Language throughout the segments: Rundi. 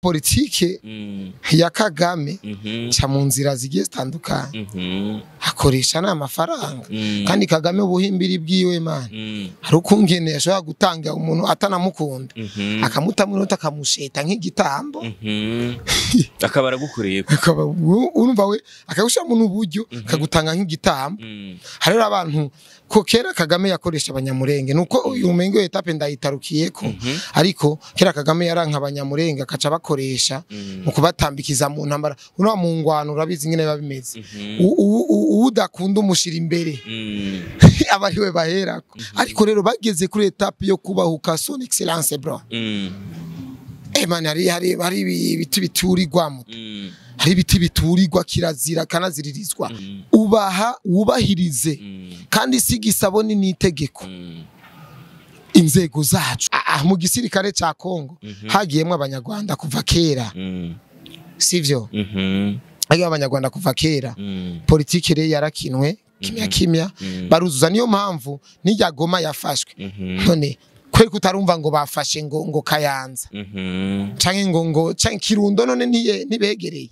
politike ya Kagame cha mu nzira zigiye zitandukanye akoresha n'amafaranga kandi Kagame ubuhimbiri bwiwe man hari ukungene yashobora gutanga umuntu atanamukunda akamutamurota akamusheta nk'igitambo akabara gukoreye urumva we akagusha mu n'uburyo kagutanga nk'igitambo hari abantu ko kera Kagame yakoresha abanyamurenge nuko uyu mengo etape ndayitarukiyeko ariko kera Kagame yaranka abanyamurenge akaca bakoresha mu kubatambikiza mu ntambara uno mu ngwano urabizi nyine babimeze udakunda umushira imbere abari we baherako ariko rero bageze kuri etape yo kubahuka son excellence bro man hari ibiti biturirwamo hari ibiti biturirwa kirazira kanaziririzwa wubahirize kandi sigisabo ni itegeko inzego zacu mu gisirikare ca Kongo hagiyemwe abanyarwanda kuva kera sivyo hagiye abanyarwanda kuva kera politike rero yarakinwe kimya baruzuza niyo mpamvu n'ijya Goma yafashwe none kweri kutarumva ngo bafashe ngo Kayanza canke ngo canke Kirundo none nibegereye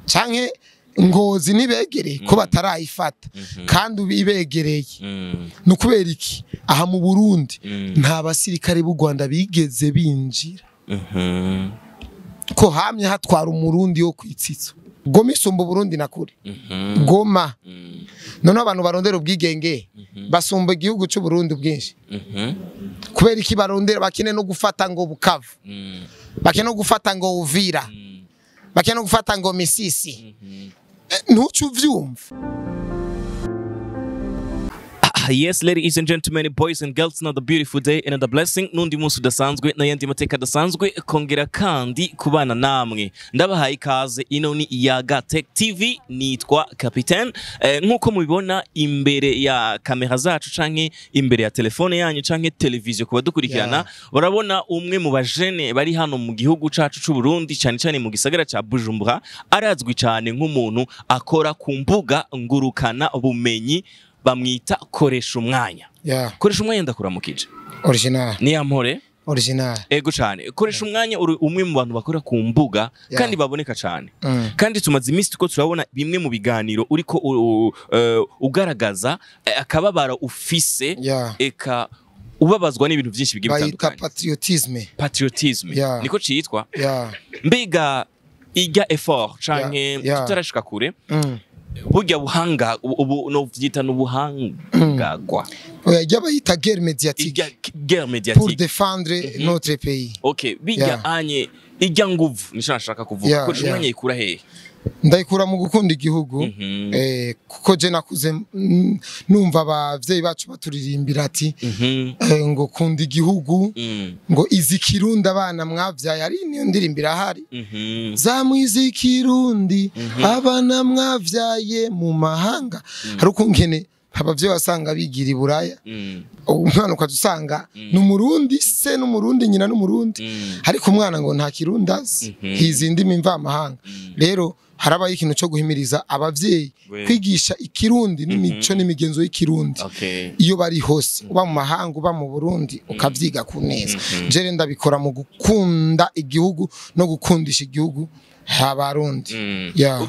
canke Ngozi nibegereye ko batarayifata kandi ubibegereye nukubera iki aha mu Burundi nta basirikare b'u Rwanda bigeze binjira ko hamye hatwara umurundi wo kwitsitso Goma isumba Burundi nakuri Goma none abantu barondera ubwigenge basumba igihugu cy'u Burundi bwinshi kubera iki barondera bakine no gufata ngo Bukavu bakine no gufata ngo Uvira bakine no gufata ngo Misisi ntucu vyumva. Yes, ladies and gentlemen, boys and girls, another beautiful day and another blessing. Nundi munsi udasanzwe na yandi mateka dasanzwe kongera kandi kubana namwe. Ndabahaye ikaze ino ni Iyaga Tech TV nitwa Capitaine. Nkuko mubibona imbere ya kamera zacu canke imbere ya telefone yanyu canke televiziyo kuba dukurikirana barabona umwe mu bajene bari hano mu gihugu cacu c'u Burundi cyane mu gisagara ca Bujumbura arazwi cyane nk'umuntu akora ku mbuga ngurukana bumenyi bamwita koresha umwanya. Koresha umwanya ndakuramukije. Original. Ni amore? Original. Ego cyane. Koresha umwanya uri umwe mu bantu bakora ku mbuga kandi baboneka cyane. Kandi tumaze iminsi tuko turabona bimwe mu biganiro uriko ugaragaza akababara ufise eka ubabazwa n'ibintu byinshi bigiye bitandukanye. Patriotisme. Niko citwa. Mbega ijya effort canke tutarashika kure. Burya buhanga ubu no vyita n'ubuhangagwa oya bayita guerre médiatique pour défendre notre pays. Okay, bijya anye ijya nguvu nishaka kuvuga ko umwanya ikura hehe ndayikura mu gukunda igihugu kuko je nakuze numva abavyeyi bacu baturirimbira ati ngo kunda igihugu ngo izikirundi abana mwavyaye ari niyo ndirimbira hari zamwizikirundi abana mwavyaye mu mahanga hari ukungene abavyeyi basanga bigira iburaya umwana ukazusanga n'umurundi se n'umurundi nyina n'umurundi ariko umwana ngo nta kirundazi hizindi mimva amahanga rero harabaye ikintu cyo guhimiriza abavyeyi kwigisha ikirundi n'imico n'imigenzo y'ikirundi iyo bari hose uba mu mahanga uba mu Burundi ukavyiga ku neza je ndabikora mu gukunda igihugu no gukundisha igihugu Habarundi.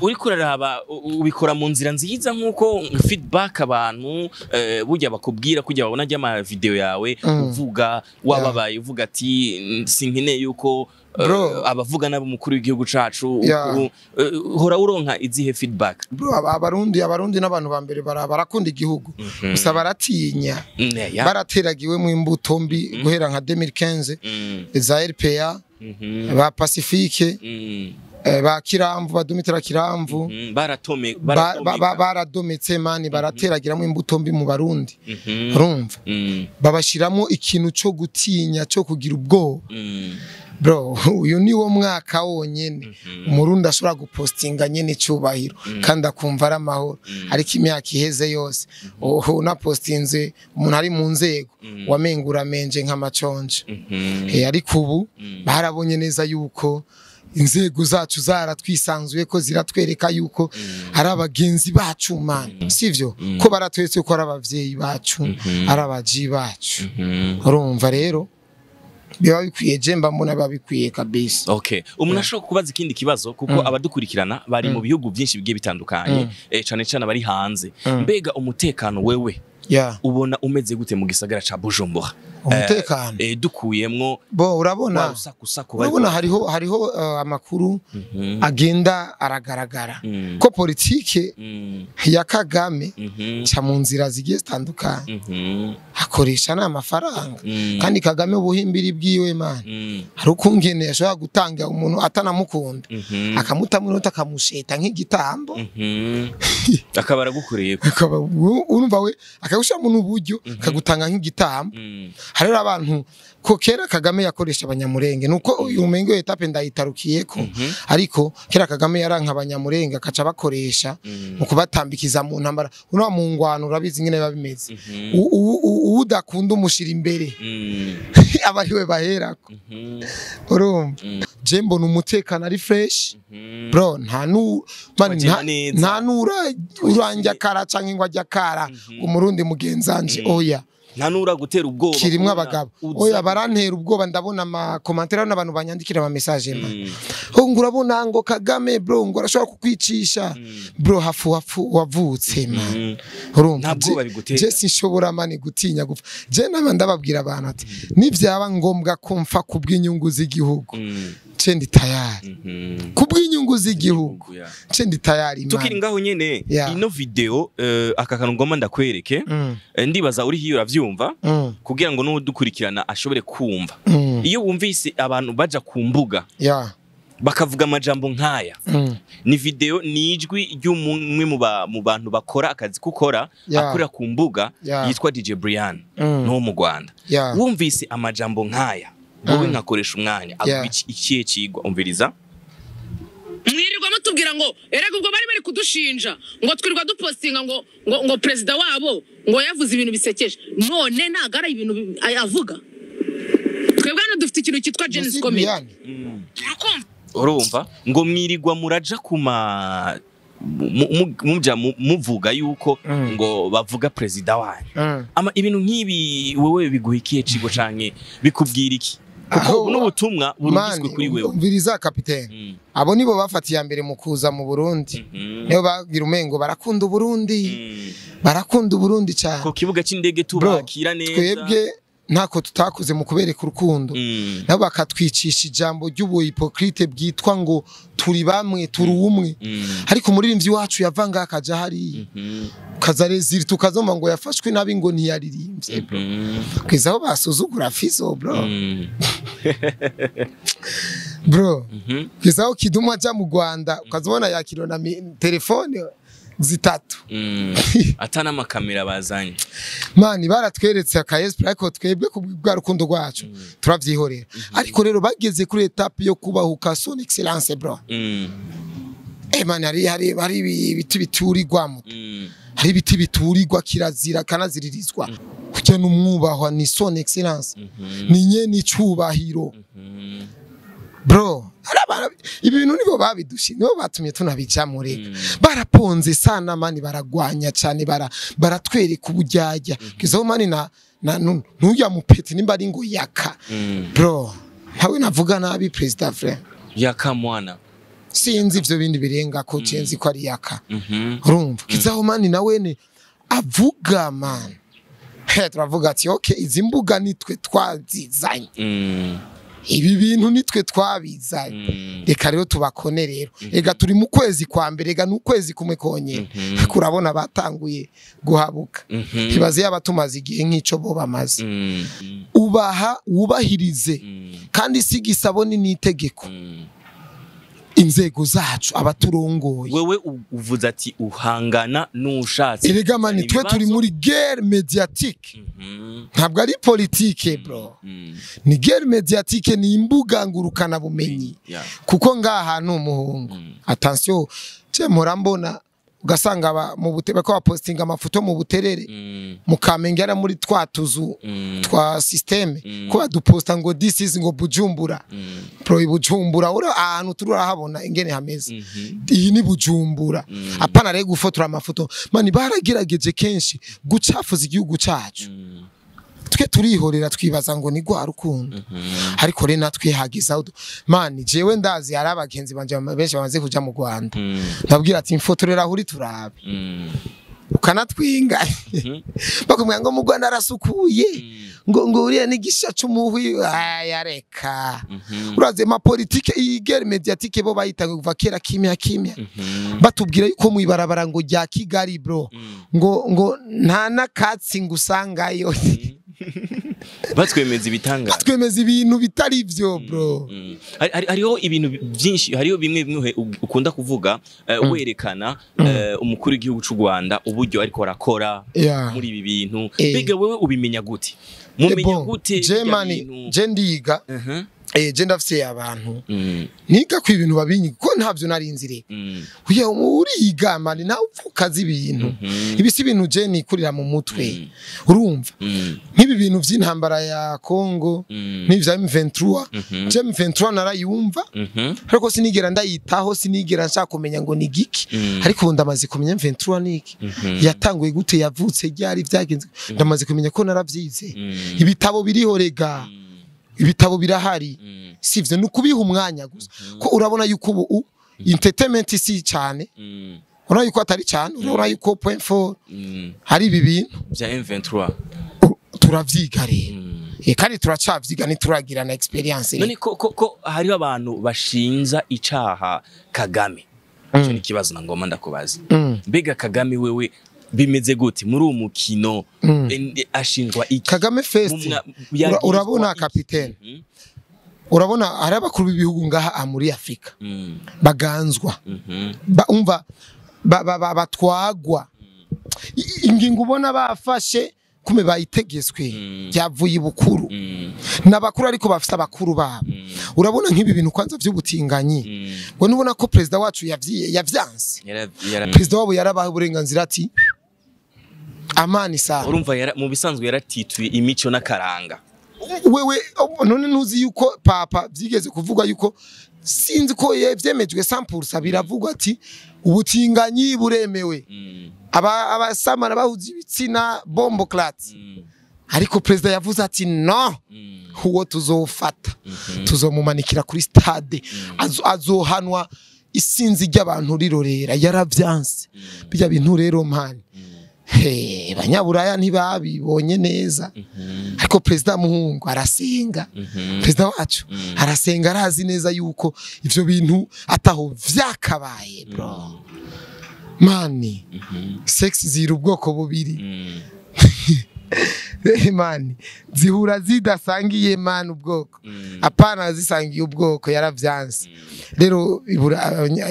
Uri kuraraba ubikora mu nzira nziza nkuko feedback abantu burya bakubwira kujya babona ama video yawe uvuga wababaye uvuga ati sinkine yuko abavuga nabo mukuru w'igihugu cacu hora uronka izihe feedback bro abarundi n'abantu bambere barakunda igihugu gusa baratinya barateragiwe mu imbuto mbi guhera nka 2015 za RPA ba Pacifique ba Kiramvu badumitira Kiramvu baradometse mani barateragiramo imbuto mbi mu Barundi urumva babashiramo ikintu cyo gutinya cyo kugira ubwoba bro uyu ni wo mwaka wonyene umurundi ashobora gupostinga nyene cyubahiro kandi akumva ari amahoro ariko imyaka iheze yose na postinze umuntu ari mu nzego wamengura menje nk'amaconje ariko ubu barabonye neza yuko inzego zacu zaratwisanzuye ko ziratwereka yuko ari abagenzi bacu man sivyo ko baratwetse ko ari abavyeyi bacu ari abaji bacu urumva rero biba bikwiye je mba mbona babikwiye kabisa. Okay, umuntu ashobora kubaza ikindi kibazo kuko abadukurikirana bari mu bihugu byinshi bigiye bitandukanye cyane cyane bari hanze. Mbega umutekano wewe ubona umeze gute mu gisagara ca Bujumbura? Umutekano dukuyemwo bo urabona hariho amakuru agenda aragaragara ko politike ya Kagame ca mu nzira zigiye zitandukanye akoresha n'amafaranga kandi Kagame ubuhimbiri bwiwe man hari ukungene yashobora gutanga umuntu atanamukunda akamuta munota akamusheta nk'igitambo akabara gukoreye urumva we akagusha mu buryo kagutanga nk'igitambo. Harera abantu ko kera Kagame yakoresha abanyamurenge nuko uyu mengo etape ndayitarukiye ko ariko kera Kagame yaranka abanyamurenge akaca bakoresha mu kubatambikiza mu ntambara uno mu ngwano urabizi ngene babimeze udakunda umushira imbere abariwe baherako urumva je mbona umutekano ari fresh bro nta nura uranja kara canke ingwa jya kara umurundi mugenzanje oya ntanura gutera ubwoba kirimwe abagabo oya barantera ubwoba ndabona ama commentaire n'abantu banyandikira ama message ngo urabona ngo Kagame bro ngo arashobora kukwicisha bro hafu wavutse man urumva je sinshobora mani gutinya gupfa je nama ndababwira abantu ati nivyaba ngombwa ko mfa kubw'inyungu z'igihugu cendi tayari kubw'inyungu z'igihugu cendi tayari. Tukiri ngaho nyene ino video aka kantu ngoma ndakwereke ndibaza uri hiyo uravyumva kugira ngo n'udukurikirana ashobore kumva iyo wumvise abantu baja ku mbuga bakavuga amajambo nkaya ni video nijwi ry'umwe mu bantu bakora akazi kukora akorera ku mbuga yitwa DJ Brian no mu Rwanda wumvise amajambo nkaya wowe nkakoresha umwanya ikiye kigwa umviriza mwirirwa mutubwira ngo erega ubwo bari kudushinja ngo twirwa dupostinga ngo president wabo ngo yavuze ibintu bisekeje none nagara ibintu avuga twebwe hano dufite ikintu cyitwa Genesis Comedy urumva ngo mwirirwa muraja kuma muvuga yuko ngo bavuga president wanyu ama ibintu nk'ibi wewe biguhikiye cigo canke bikubwira iki kuko n'ubutumwa burugizwe kuri wewe umviriza kapitene abo nibo bafatiye mbere mu kuza mu Burundi niyo bagira umengo barakunda Burundi cyane ko kibuga c'indege tubakira neza twebwe ntako tutakoze mu kubereka urukundo nabo bakatwicisha ijambo ry'ubu hypocrite bwitwa ngo turi bamwe turi umwe ariko umuririmbyi wacu yavanga akaja hari kazareziri tukazoma ngo yafashwe nabi ngo ntiyaririmbye bro kwizaho basuzugura Fizo bro kwizaho Kiduma aja mu Rwanda ukazobona yakiro na telefone zitatu atana amakamera bazanye mani baratweretse akayesp ariko twebwe kubwa rukundo rwacu turavyihorera ariko rero bageze kuri etape yo kubahuka son excellence bro mani hari ibiti biturirwamo hari ibiti biturirwa kirazira kanaziririzwa kujya n'umwubahwa ni son excellence ni nyene icubahiro bro ibintu nibo babidushi nibo batumye tunabicamureka baraponze sana mani baragwanya cyane baratwereka ubujyajya kizo mani na ntuya mupeti nimba ari ngo yaka bro ntawe navuga nabi president frère yaka mwana sinzi ivyo bindi birenga ko cenzi ko ari yaka urumva kizaho mani nawene avuga man turavuga ati okay izi mbuga nitwe twazizanye ibi bintu nitwe twabizanye reka rero tubakone rero ega turi mu kwezi kwa mbere ega n'ukwezi kumwe konye kurabona batanguye guhabuka kibaze yabatumaze igihe nk'ico bo bamaze wubahirize kandi sigisaboni n'itegeko inzego zacu abaturongoye wewe uvuze ati uhangana n'ushatse erega mani twe turi muri guerre médiatique ntabwo ari politique bro ni guerre médiatique ni imbuga ngurukana bumenyi kuko ngaha n'umuhungu attention je murambona ugasanga mu butebe ko bapostinga amafoto mu buterere mukamengera muri twatuzu twa systeme ko baduposta ngo this is ngo Bujumbura pro Bujumbura ura ahantu tururahabona ingene hameze iyi ni Bujumbura apana rege gufotora amafoto mani baragerageje kenshi gucafuza igihugu cyacu twe turihorera twibaza ngo ni gwa rukundo ariko rero natwe hagiza mani jewe ndazi hari abagenzi banje benshi bamaze kuja mu Rwanda ndabwira ati imfotorera huri turabe ukanatwinga bakumwe ngo mu Rwanda arasukuye ngo uriye nigisha cyumuhwi yareka uraze ma politique igere mediatique bo bayitanga kuva kera kimya batubwira yuko mu ibarabara ngo rya Kigali bro ngo nta nakatsi ngusangayo batwemeza ibitanga batwemeza ibintu bitari ivyo bro hariho ibintu byinshi hariho bimwe ukunda kuvuga werekana umukuru w'igihugu cy'u Rwanda uburyo ariko arakora muri ibi bintu bega wewe ubimenya gute mumenya gute je ndiga je ndafise abantu niga ku ibintu babinyi ko ntavyo narinzire uye uriga mani nta upfukaza ibintu ibisi ibintu je nikurira mu mutwe urumva nk'ibi bintu by'intambara ya Kongo n'ivya M23 je M23 narayumva ariko sinigera ndayitaho sinigera nshaka kumenya ngo ni giki ariko ndamaze kumenya M23 niki yatanguye gute yavutse ryari byagenze ndamaze kumenya ko naravyize ibitabo biriho rega ibitabo birahari sivyo nukubiha umwanya gusa ko urabona yuko ubu entertainment si cyane urabona yuko atari cyane urabona yuko .4 hari ibi bintu bya M23 turavyiga rero kandi turacavyiga nituragira na experience none ko hari abantu bashinza icaha Kagame cyo nikibazo ngoma ndakubaza mbega Kagame wewe bimeze gute muri umukino ashinjwa iki Kagame Fest urabona kapitene urabona hari abakuru b'ibihugu ngaha muri Afrika baganzwa umva batwagwa ingingo ubona bafashe kume bayitegetswe byavuye ibukuru nabakuru ariko bafite abakuru babo urabona nk'ibi bintu kwanza by'ubutinganyi ngo nubona ko president wacu yavyanse president wabo yarabaha uburenganzira ati amani sana urumva mu bisanzwe yaratituye imico n'akaranga wewe none ntuzi yuko papa byigeze kuvuga yuko sinzi ko yevyemejwe 100% biravugwa ati ubutinganyi buremewe abasamana bahuza ibitsina bombo clat ariko president yavuze ati no uwo tuzofata tuzomumanikira kuri stade azohanwa isinzi ry'abantu rirorera yaravyanse bijya bintu rero mani banyaburaya ntibabibonye neza ariko president muhungu arasenga president wacu arasenga arazi neza yuko ivyo bintu ataho vyakabaye bro mani sex zira ubwoko bubiri mani zihura zidasangiye mani ubwoko apana zisangiye ubwoko yaravyanse rero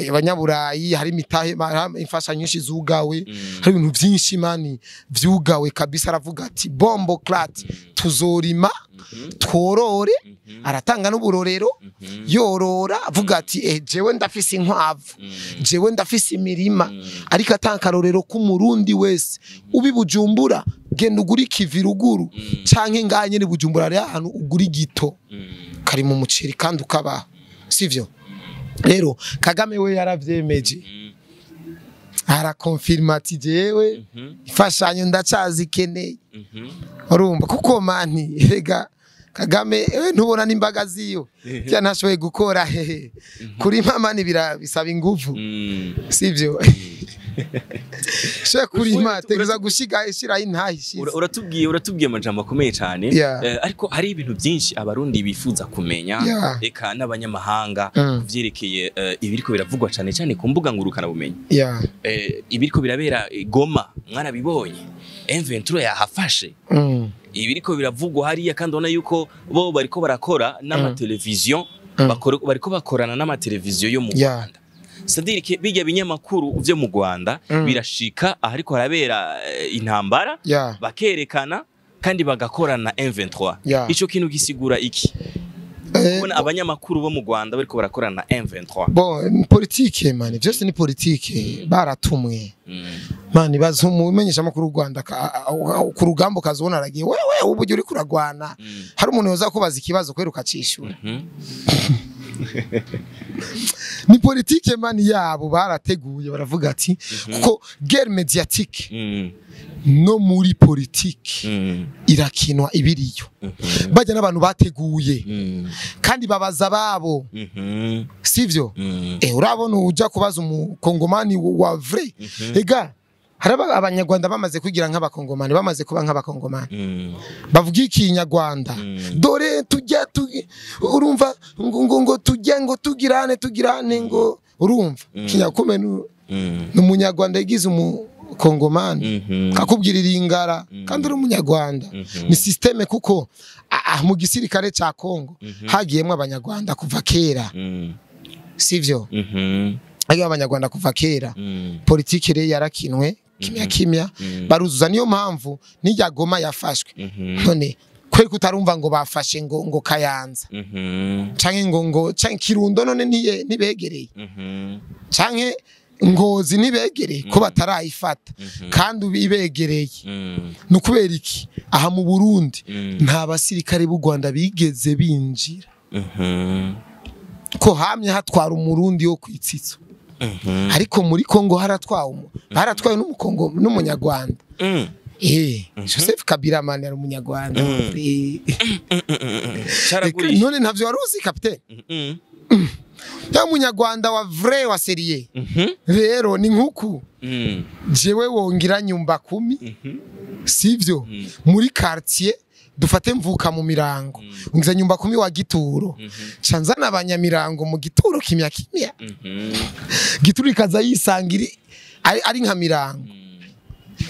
abanyaburayi hari mitahe imfasha nyinshi zugawe hari ibintu byinshi mani vyugawe kabisa aravuga ati bombo clat tuzorima tworore aratanga n'uburorero yorora avuga ati jewe ndafise inkwavu jewe ndafise imirima ariko atankarorero ku murundi wese ubibujumbura genda uguri kiviruguru canke nganye ni bujumbura ari ahantu uguri gito kari mu muceri kandi ukabaho sivyo rero Kagame we yaravyemeje arakonfirma ati jewe ifashanyo ndacazi keneye urumva kuko mani rega Kagame ntubona n'imbaga ziyo byanashoboye gukora kuri mama ni bisaba ingufu sivyo she kuri mama tegeza gushiga ishira intahishije uratubwiye amajambo akomeye cyane ariko hari ibintu byinshi abarundi bifuza kumenya eka n'abanyamahanga kuvyerekeye ibiriko biravugwa cyane cyane ku mbuga ngurukana bumenyi ibiriko birabera Goma mwana bibonye M23 yahafashe ibiriko biravugwa hariya kandi ubona yuko bo bariko barakora n'amateleviziyo bariko bakorana n'amateleviziyo yo mu Rwanda Sadirike bijya binyamakuru byo mu Rwanda birashika ariko harabera intambara bakerekana kandi bagakorana M23 ico kintu gisigura iki kubona abanyamakuru bo mu Rwanda bariko barakorana na M23 bon politique mani byose ni politique baratumwe mani bazomumenyesha makuru Rwanda ku rugambo kazona aragiye wewe ubujye uri kuragwana hari umuntu yoza kubaza ikibazo kweruka cishura ni politique mani yabo barateguye baravuga ati kuko guerre médiatique no muri politique irakinwa ibiriyo bajya n'abantu bateguye kandi babaza babo sivyo urabona uja kubaza umukongomani wa vrai ega haraba abanyarwanda bamaze kugira nk'abakongomani bamaze kuba nk'abakongomani bavuga ikinyarwanda dore tujya urumva ngo tujya ngo tugirane ngo urumva kinyakume n'umunyarwanda yagize umukongomani kakubwirira ingara kandi uri umunyarwanda ni systeme kuko mu gisirikare ca Kongo hagiyemwe abanyarwanda kuva kera sivyo hagiyemwe abanyarwanda kuva kera politike re yarakinwe kimya baruzuza niyo mpamvu n'ijya Goma yafashwe none kweri kutarumva ngo bafashe ngo Kayanza canke ngo canke Kirundo none nibegereye canke Ngozi nibegereye ko batarayifata kandi ubibegereye nukubera iki aha mu Burundi nta basirikare b'u Rwanda bigeze binjira ko hamye hatwara umurundi yo kwitsitso ariko muri Kongo haratwawe n'umukongo n'umunyarwanda Joseph Kabila mane ari umunyarwanda none ntavyo waruzi capitaine ya munyarwanda wa vrai wa serie rero ni nkuku jewe wongira nyumba 10 sivyo muri quartier dufate mvuka mu mirango ngize nyumba 10 wa Gituro canzana abanyamirango mu Gituro kimya Gituro ikaza yisangiri ari nka mirango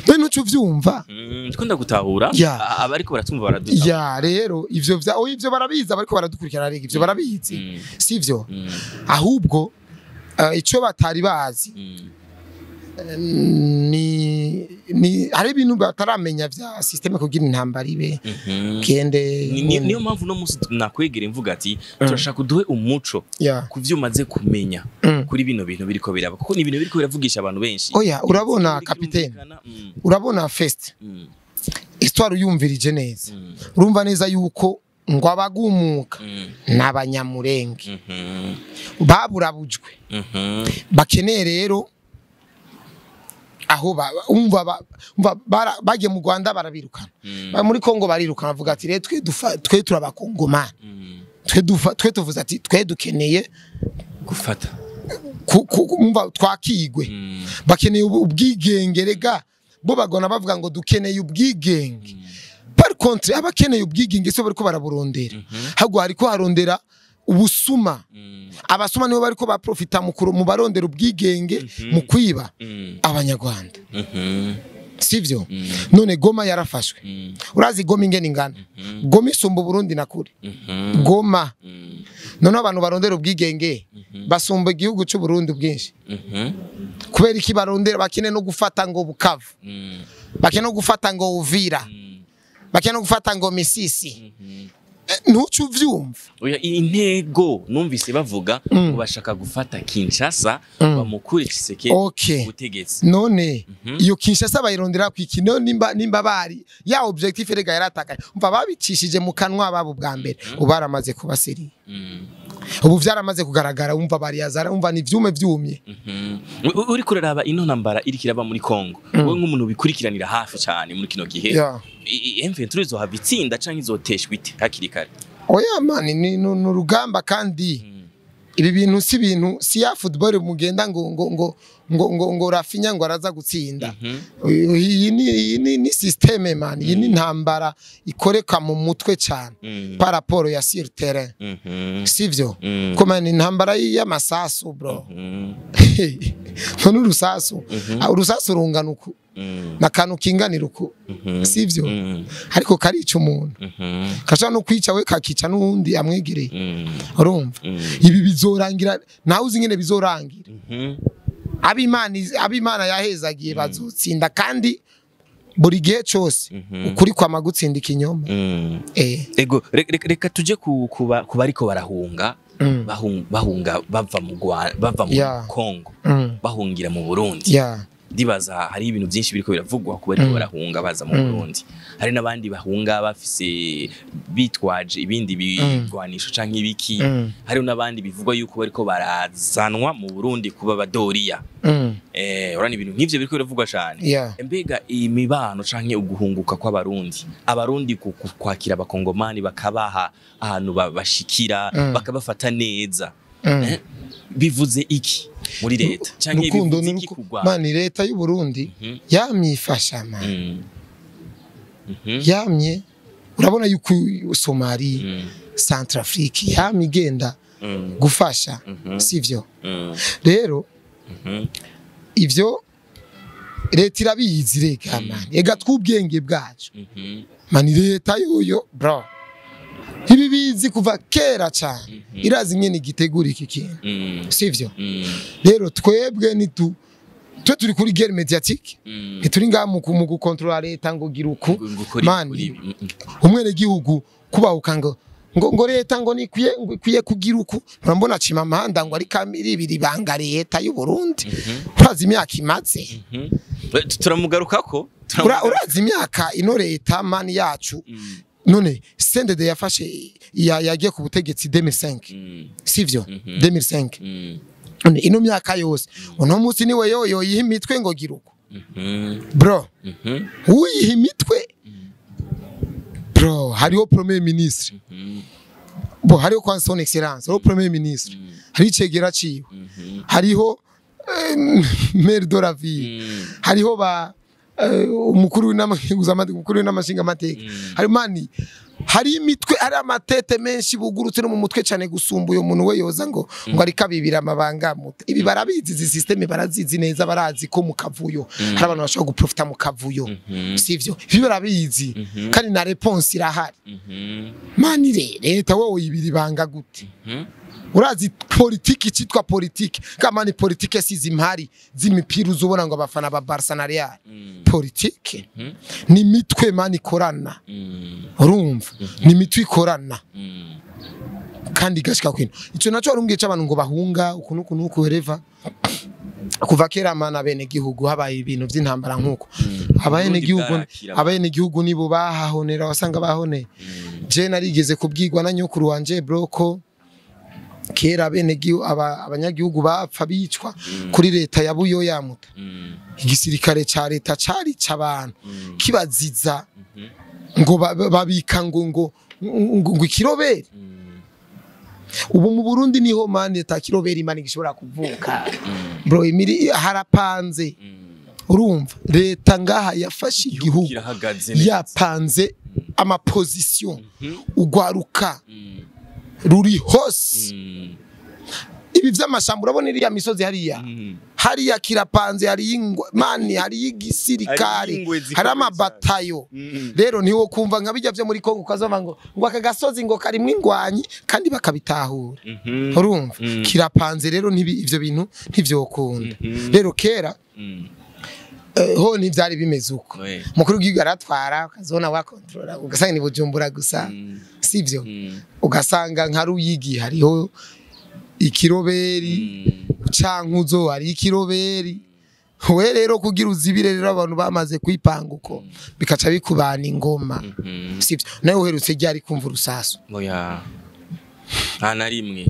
none ucu vyumva ndikunda gutahura abariko baratumva baraduta ya rero ivyo barabiza bariko baradukurikirana rege ivyo barabizi sivyo ahubwo ico batari bazi ni hari ibintu bataramenya vya systeme kugira intambara ibe kende niyo mpamvu no musi nakwegera imvuga ati turashaka kuduhe umuco kuvyumaze kumenya kuri bino bintu biriko biraba kuko ni ibintu biriko biravugisha abantu benshi oya urabona capitaine urabona first histoire uyumvirije neza urumva neza yuko ngo abagumuka n'abanyamurenge baburabujwe bakeneye rero aho umva bagiye mu Rwanda barabirukana muri Kongo barirukana bavuga ati twe turabakongomani twe tuvuze ati twe dukeneye gufata umva twakigwe bakeneye ubwigenge rega bo bagona bavuga ngo dukeneye ubwigenge par contre abakeneye ubwigenge so bariko baraburondera hago hariko harondera ubusuma abasuma nibo bariko baprofita mu barondera ubwigenge mu kwiba abanyarwanda sivyo none Goma yarafashwe urazi Goma ingene ingana Goma isumba Burundi nakuri Goma none abantu barondera ubwigenge basumba igihugu cy'u Burundi bwinshi kubera iki barondera bakene no gufata ngo Bukavu bakene no gufata ngo Uvira bakene no gufata ngo Misisi ntucu vyumva oya intego numvise bavuga ubashaka gufata Kinshasa bamukure Tshisekedi ubutegetsi none iyo Kinshasa bayirondera kwikino nimba bari ya objectif rega yaratakaye umva babicishije mu kanwa babo bwa mbere ubaramaze kuba seri ubu vyaramaze kugaragara umva bari yazara umva ni vyume vyumye uri kuraraba ino ntambara irikiraba muri Kongo wowe nk'umuntu bikurikiranira hafi cyane muri kino gihe M23 izohava itsinda canke izoteshwa ite hakiri kare oya mani ni urugamba kandi ibi bintu si bintu si ya football mugenda ngo Rafinha ngo araza gutsinda iyi ni systeme man iyi ni ntambara ikoreka mu mutwe cyane par rapport ya sur terrain sivyo koma ni ntambara y'amasasu bro none urusasu rungana uku nakanu kinganira uku sivyo ariko karica umuntu kasha no kwica we kakica n'undi amwegereye urumva ibi bizorangira nawe uzi ngene bizorangira abimana yahezagiye bazutsinda kandi buri gihe cyose ukuri kwa magutsinda ikinyoma ego reka tuje kuba ariko barahunga bahunga bava mu Kongo bahungira mu Burundi ndibaza hari ibintu byinshi biriko biravugwa ku bari barahunga baza mu Burundi hari nabandi bahunga bafise bitwaje ibindi bigwanisho canke ibiki hari nabandi bivugwa yuko bariko barazanwa mu Burundi kuba badoriya urani ibintu nk'ivyo biriko biravugwa cyane mbega imibano canke uguhunguka kw'abarundi abarundi kwakira abakongomani bakabaha ahantu bashikira bakabafata neza bivuze iki muri leta canke bivuze iki kugwa mani leta y'u Burundi yamyifasha man yamye urabona yuko Somali Centrafrique yamigenda gufasha sivyo rero ivyo leta irabizi reka man ega twubwenge bwacu mani leta yoyo bro ibi bizi kuva kera cyane irazi nyene gitegura iki kintu sivyo rero twebwe turi kuri guerre médiatique turi ngamu gukontrola leta ngo gira uku mani umwene gihugu kubahuka ngo leta ngo nikwiye kugira uku urambona cima amahanda ngo ari kamiri ibiri banga leta y'u Burundi urazi imyaka imaze turamugarukako urazi imyaka ino leta mani yacu none CNDD yafashe yagiye ku butegetsi 2005 sivyo 2005 none ino myaka yose uno munsi niwe yoyo yihimitwe ngo giruko bro uyihimitwe bro hariho premier ministre bo hariho kwa son excellence hariho premier ministre hari cegera ciwe hariho maire de la ville hariho ba umukuru n'amashinga amateka hari mani hari imitwe ari amatete menshi bugurutse no mu mutwe cyane gusumba uyo muntu we yoza ngo ari kabibira amabanga muto ibi barabizi izi system barazizi neza barazi ko mu kavuyo hari abantu bashaka guprofita mu kavuyo sivyo ibi barabizi kandi na response irahari mani leta wowe ibiri banga gute urazi politiki citwa politiki kama ni politiki sizi impari z'imipira uzobona ngo abafana ba Barca na Real politiki ni mitwe mani korana urumva ni mitwe ikorana kandi gashika kwino ico naco arumbwiye c'abantu ngo bahunga ukuntu kuhereva kuva kera mana bene gihugu habaye ibintu by'intambara nkuko abayene gihugu nibo bahahonera wasanga bahone je narigeze kubwirwa na nyokuru wanje broko kera bene abanyagihugu bapfa bicwa kuri leta ya Buyo yamuta igisirikare ca leta cari c'abantu kibaziza ngo babika ngo ikiroberi ubu mu Burundi niho mane leta kiroberi imani gishobora kuvuka bro imiri harapanze urumva leta ngaha yafashe igihugu yapanze ama position ugwaruka ruri hose ibi vy'amashamba urabona iriya misozi hariya kirapanze hari ingwa mani hari igisirikare hari amabatayo rero niwo kumva nka bijya vyo muri Kongo kazova ngo aka gasozi ngo karimwe ingwanyi kandi bakabitahura urumva kirapanze rero ivyo bintu ntivyokunda rero kera ho ntivyari bimeze uko mukuru w'igaratwara ukazona wa controller ugasanga ni Bujumbura gusa sivyo ugasanga nka Ruyigi hariho ikiroberi cankuzo hari ikiroberi we rero kugira uzibire rero abantu bamaze kwipanga uko bikaca bikubana ingoma sivyo nawe uherutse ryari kumva urusaso oya ana rimwe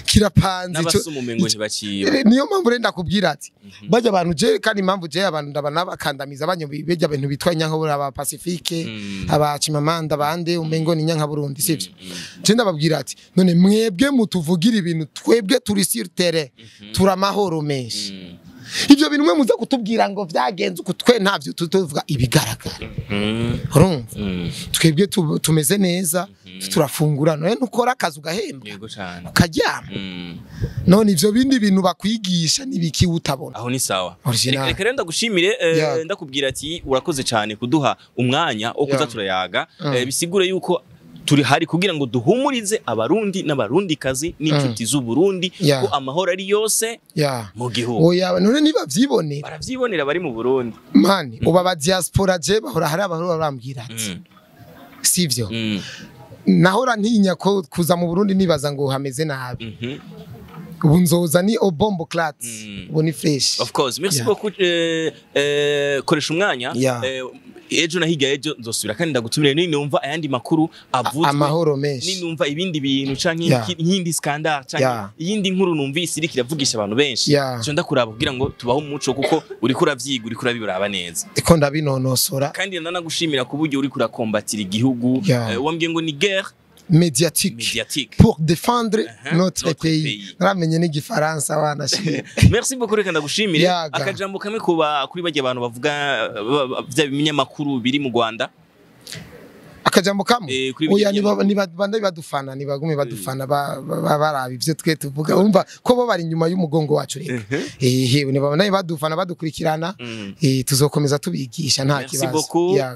kirapanze n'abasumumengo ntibaciye niyo mpamvu renda kubwira ati bajya abantu je kandi impamvu je abantu ndabana bakandamiza abanyo beja abantu bitwa nyankabura aba Pacifique aba Chimamanda bande umengo ni nyankaburundi sivyo je ndababwira ati none mwebwe mutuvugira ibintu twebwe turi sur terrain turamahoro menshi ivyo bintu mwe muza kutubwira ngo vyagenze uko twe ntavyo tuvuga ibigaragara urumva twebwe tumeze neza turafungura none ukora akazi ugahembwa ukaryama none ivyo bindi bintu bakwigisha nibiki utabona aho ni sawa reka renda gushimire ndakubwira ati urakoze cyane kuduha umwanya wo kuza turayaga bisigure yuko turi hari kugira ngo duhumurize abarundi n'abarundikazi n'inshuti z'u Burundi ko amahoro ari yose mu gihugu oya none niba vyibonera baravyibonera bari mu Burundi mani uba ba diaspora je bahora hari abahora barambwira ati sivyo nahora ntinya ko kuza mu Burundi nibaza ngo hameze nabi ubu nzoza ni obombo clat ubu ni fresh of course merci beaucoup koresha umwanya ejo na higa ejo nzosubira kandi ndagutumire ni numva ayandi makuru avuzwe amahoro menshi ni numva ibindi bintu canke yindi scandal canke yindi nkuru numvise iri kiravugisha abantu benshi cyo ndakuraba kugira ngo tubaho umuco kuko uri kuravyiga uri kurabiraba neza iko ndabinonosora kandi nanagushimira ku buryo uri kurakombatira igihugu wambwiye ngo ni guerre médiatique pour défendre notre pays namenye n'igifaransa wana shire merci beaucoup reka ndagushimire akajambo kamwe kuba kuri bajye abantu bavuga bya bimenyamakuru biri mu Rwanda akajambo kamwe oya ni bande badufana ni bagume badufana baraba ivyo twe tuvuga umva ko bo bari nyuma y'umugongo wacu reka ni bande badufana badukurikirana tuzokomeza tubigisha nta kibazo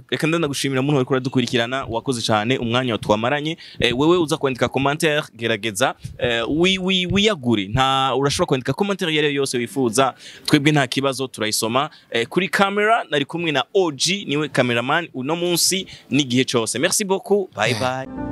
reka ndagushimira muntu wari kuradukurikirana wakoze cyane umwanya watwamaranye wewe uza kwandika commentaire gerageza wiyagure nta urashobora kwandika commentaire yare yose wifuza twebwe nta kibazo turayisoma kuri camera nari kumwe na OG niwe cameraman uno munsi n'igihe cyose. Merci beaucoup. Bye bye.